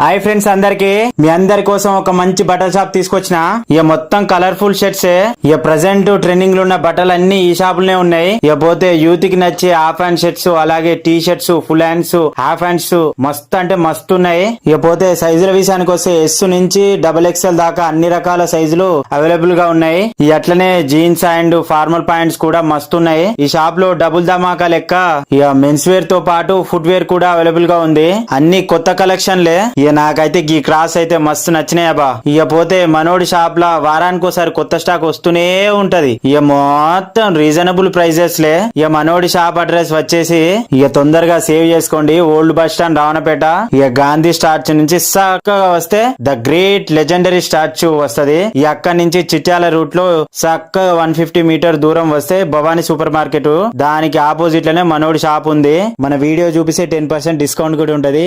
Hi friends, అందరికి మీ అందరి కోసం ఒక మంచి బట్టల షాప్ తీసుకొచ్చిన. ఇక మొత్తం కలర్ఫుల్ షర్ట్స్. ఇక ప్రెసెంట్ ట్రెండింగ్ లో ఉన్న బట్టలు అన్ని ఈ షాపులనే ఉన్నాయి. ఇక పోతే యూత్ కి నచ్చే హాఫ్ హ్యాండ్ షర్ట్స్, అలాగే T shirts, full hands, half hands మస్తు అంటే మస్తు ఉన్నాయి. ఇక పోతే సైజుల విషయానికి వస్తే ఎస్ నుంచి XXL దాకా అన్ని రకాల సైజులు అవైలబుల్ గా ఉన్నాయి. ఈ అట్లనే జీన్స్ అండ్ ఫార్మల్ ప్యాంట్స్ కూడా మస్తు ఉన్నాయి. ఈ షాప్ లో డబుల్ ధమాకా లెక్క ఇక మెన్స్ వేర్ తో పాటు ఫుట్ వేర్ కూడా అవైలబుల్ గా ఉంది. అన్ని కొత్త కలెక్షన్లే. ఇక నాకైతే ఈ క్రాస్ అయితే మస్తు నచ్చినాయబ్బా. ఇక పోతే మనోడి షాప్ లా వారానికి ఒకసారి కొత్త స్టాక్ వస్తూనే ఉంటది. ఇక మొత్తం రీజనబుల్ ప్రైజెస్ లే. ఇక మనోడి షాప్ అడ్రస్ వచ్చేసి ఇక తొందరగా సేవ్ చేసుకోండి. Old bus stand Ravanapeta. ఇక గాంధీ స్టాచ్యూ నుంచి చక్కగా వస్తే ద గ్రేట్ లెజెండరీ స్టాచ్యూ వస్తది. ఇక అక్కడి నుంచి చిట్యాల రూట్ లో చక్కగా 150 మీటర్ దూరం వస్తే భవానీ సూపర్ మార్కెట్, దానికి ఆపోజిట్ లోనే మనోడి షాప్ ఉంది. మన వీడియో చూపిస్తే 10% డిస్కౌంట్ కూడా ఉంటది.